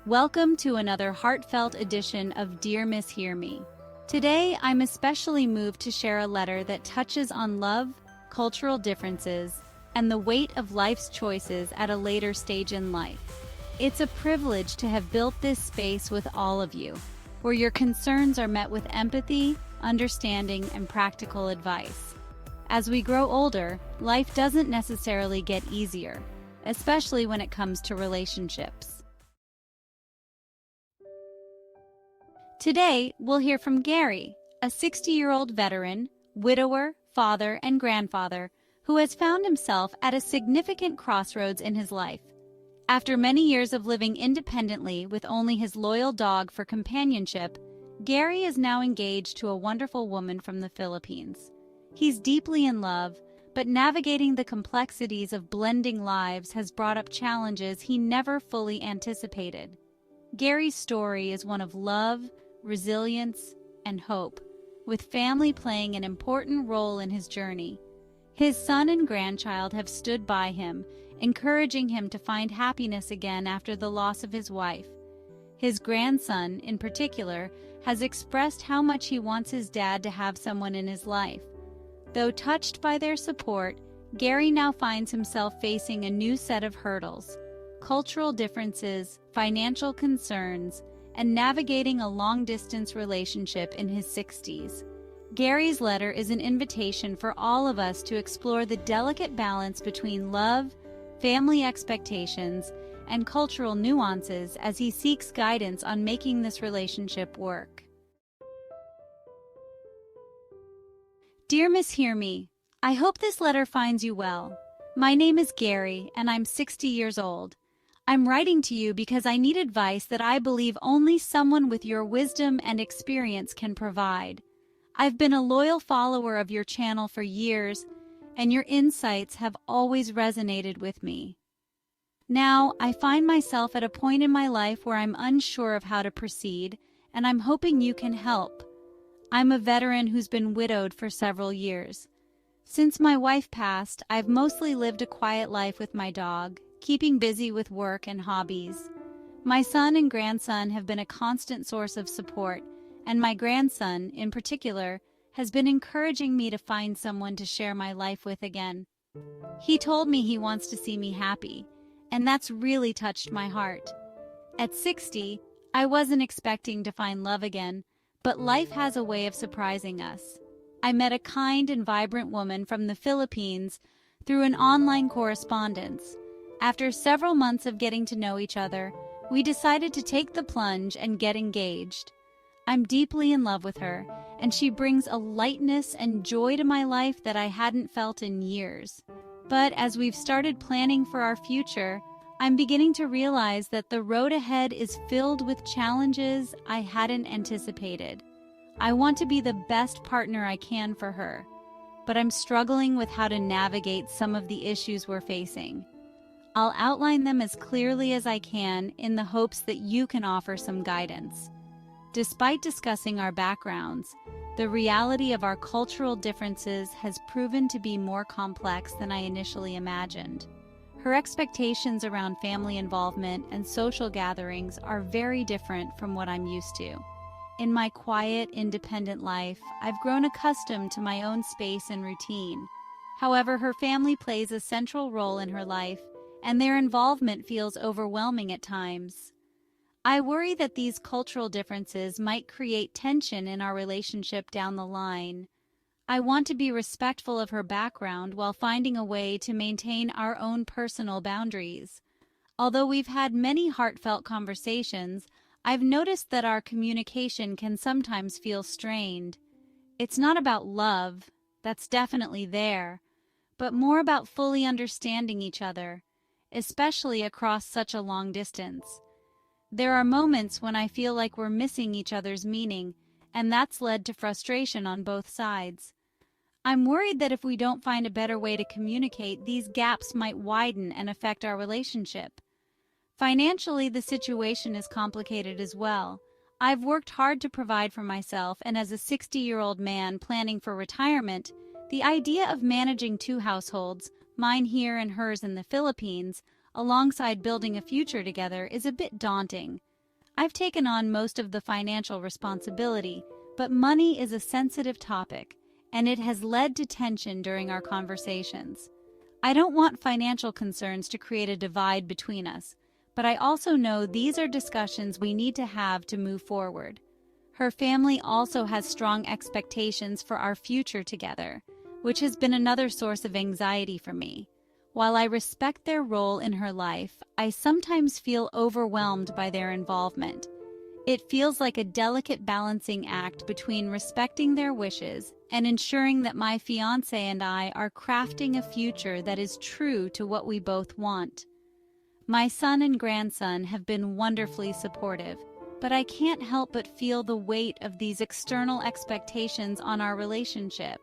Welcome to another heartfelt edition of Dear Ms.HearMe. Today, I'm especially moved to share a letter that touches on love, cultural differences, and the weight of life's choices at a later stage in life. It's a privilege to have built this space with all of you, where your concerns are met with empathy, understanding, and practical advice. As we grow older, life doesn't necessarily get easier, especially when it comes to relationships. Today, we'll hear from Gary, a 60-year-old veteran, widower, father, and grandfather who has found himself at a significant crossroads in his life. After many years of living independently with only his loyal dog for companionship, Gary is now engaged to a wonderful woman from the Philippines. He's deeply in love, but navigating the complexities of blending lives has brought up challenges he never fully anticipated. Gary's story is one of love, resilience, and hope, with family playing an important role in his journey. His son and grandchild have stood by him, encouraging him to find happiness again after the loss of his wife. His grandson, in particular, has expressed how much he wants his dad to have someone in his life. Though touched by their support, Gary now finds himself facing a new set of hurdles: cultural differences, financial concerns, and navigating a long-distance relationship in his 60s. Gary's letter is an invitation for all of us to explore the delicate balance between love, family expectations, and cultural nuances as he seeks guidance on making this relationship work. Dear Ms.HearMe, I hope this letter finds you well. My name is Gary, and I'm 60 years old. I'm writing to you because I need advice that I believe only someone with your wisdom and experience can provide. I've been a loyal follower of your channel for years, and your insights have always resonated with me. Now, I find myself at a point in my life where I'm unsure of how to proceed, and I'm hoping you can help. I'm a veteran who's been widowed for several years. Since my wife passed, I've mostly lived a quiet life with my dog, keeping busy with work and hobbies. My son and grandson have been a constant source of support, and my grandson, in particular, has been encouraging me to find someone to share my life with again. He told me he wants to see me happy, and that's really touched my heart. At 60, I wasn't expecting to find love again, but life has a way of surprising us. I met a kind and vibrant woman from the Philippines through an online correspondence. After several months of getting to know each other, we decided to take the plunge and get engaged. I'm deeply in love with her, and she brings a lightness and joy to my life that I hadn't felt in years. But as we've started planning for our future, I'm beginning to realize that the road ahead is filled with challenges I hadn't anticipated. I want to be the best partner I can for her, but I'm struggling with how to navigate some of the issues we're facing. I'll outline them as clearly as I can in the hopes that you can offer some guidance. Despite discussing our backgrounds, the reality of our cultural differences has proven to be more complex than I initially imagined. Her expectations around family involvement and social gatherings are very different from what I'm used to. In my quiet, independent life, I've grown accustomed to my own space and routine. However, her family plays a central role in her life, and their involvement feels overwhelming at times. I worry that these cultural differences might create tension in our relationship down the line. I want to be respectful of her background while finding a way to maintain our own personal boundaries. Although we've had many heartfelt conversations, I've noticed that our communication can sometimes feel strained. It's not about love, that's definitely there, but more about fully understanding each other, especially across such a long distance. There are moments when I feel like we're missing each other's meaning, and that's led to frustration on both sides. I'm worried that if we don't find a better way to communicate, these gaps might widen and affect our relationship. Financially, the situation is complicated as well. I've worked hard to provide for myself, and as a 60-year-old man planning for retirement, the idea of managing two households, mine here and hers in the Philippines, alongside building a future together is a bit daunting. I've taken on most of the financial responsibility, but money is a sensitive topic, and it has led to tension during our conversations. I don't want financial concerns to create a divide between us, but I also know these are discussions we need to have to move forward. Her family also has strong expectations for our future together, which has been another source of anxiety for me. While I respect their role in her life, I sometimes feel overwhelmed by their involvement. It feels like a delicate balancing act between respecting their wishes and ensuring that my fiancé and I are crafting a future that is true to what we both want. My son and grandson have been wonderfully supportive, but I can't help but feel the weight of these external expectations on our relationship.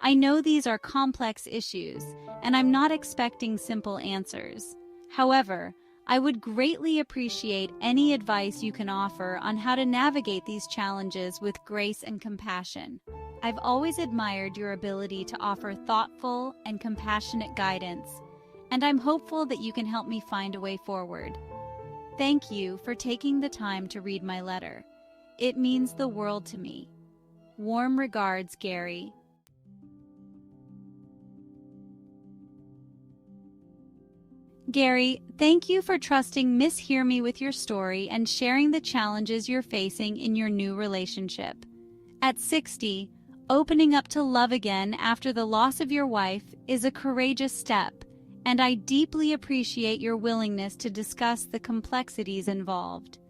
I know these are complex issues, and I'm not expecting simple answers. However, I would greatly appreciate any advice you can offer on how to navigate these challenges with grace and compassion. I've always admired your ability to offer thoughtful and compassionate guidance, and I'm hopeful that you can help me find a way forward. Thank you for taking the time to read my letter. It means the world to me. Warm regards, Gary. Gary, thank you for trusting Ms.HearMe with your story and sharing the challenges you're facing in your new relationship. At 60, opening up to love again after the loss of your wife is a courageous step, and I deeply appreciate your willingness to discuss the complexities involved.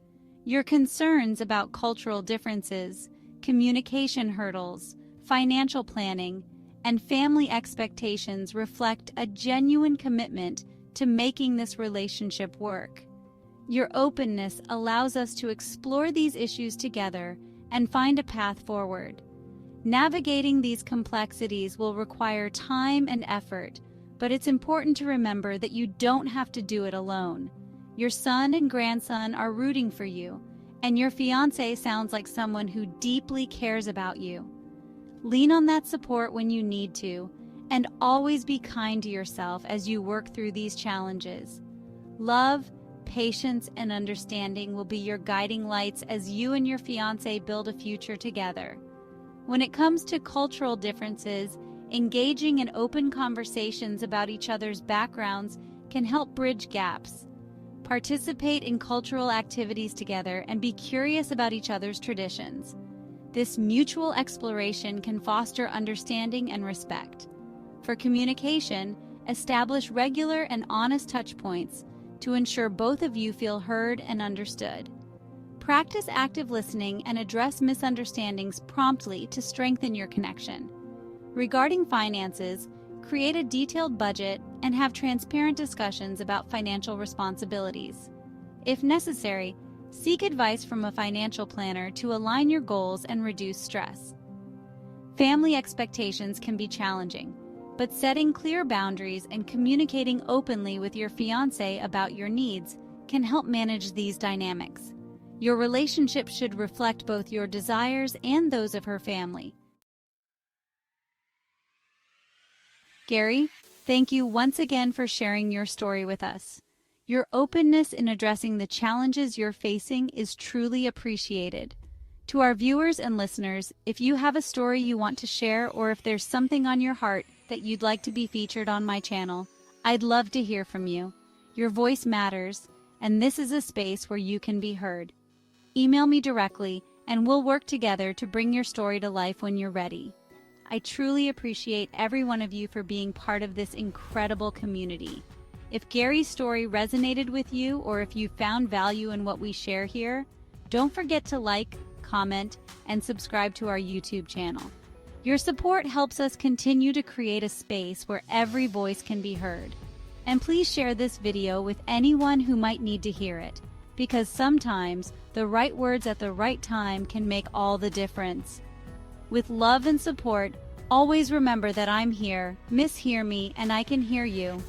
Your concerns about cultural differences, communication hurdles, financial planning, and family expectations reflect a genuine commitment to making this relationship work. Your openness allows us to explore these issues together and find a path forward. Navigating these complexities will require time and effort, but it's important to remember that you don't have to do it alone. Your son and grandson are rooting for you, and your fiancé sounds like someone who deeply cares about you. Lean on that support when you need to, and always be kind to yourself as you work through these challenges. Love, patience, and understanding will be your guiding lights as you and your fiancé build a future together. When it comes to cultural differences, engaging in open conversations about each other's backgrounds can help bridge gaps. Participate in cultural activities together and be curious about each other's traditions. This mutual exploration can foster understanding and respect. For communication, establish regular and honest touchpoints to ensure both of you feel heard and understood. Practice active listening and address misunderstandings promptly to strengthen your connection. Regarding finances, create a detailed budget and have transparent discussions about financial responsibilities. If necessary, seek advice from a financial planner to align your goals and reduce stress. Family expectations can be challenging, but setting clear boundaries and communicating openly with your fiancé about your needs can help manage these dynamics. Your relationship should reflect both your desires and those of her family. Gary, thank you once again for sharing your story with us. Your openness in addressing the challenges you're facing is truly appreciated. To our viewers and listeners, if you have a story you want to share or if there's something on your heart that you'd like to be featured on my channel, I'd love to hear from you. Your voice matters, and this is a space where you can be heard. Email me directly, and we'll work together to bring your story to life when you're ready. I truly appreciate every one of you for being part of this incredible community. If Gary's story resonated with you or if you found value in what we share here, don't forget to like, comment, and subscribe to our YouTube channel. Your support helps us continue to create a space where every voice can be heard. And please share this video with anyone who might need to hear it, because sometimes the right words at the right time can make all the difference. With love and support, always remember that I'm here, Ms.HearMe, and I can hear you.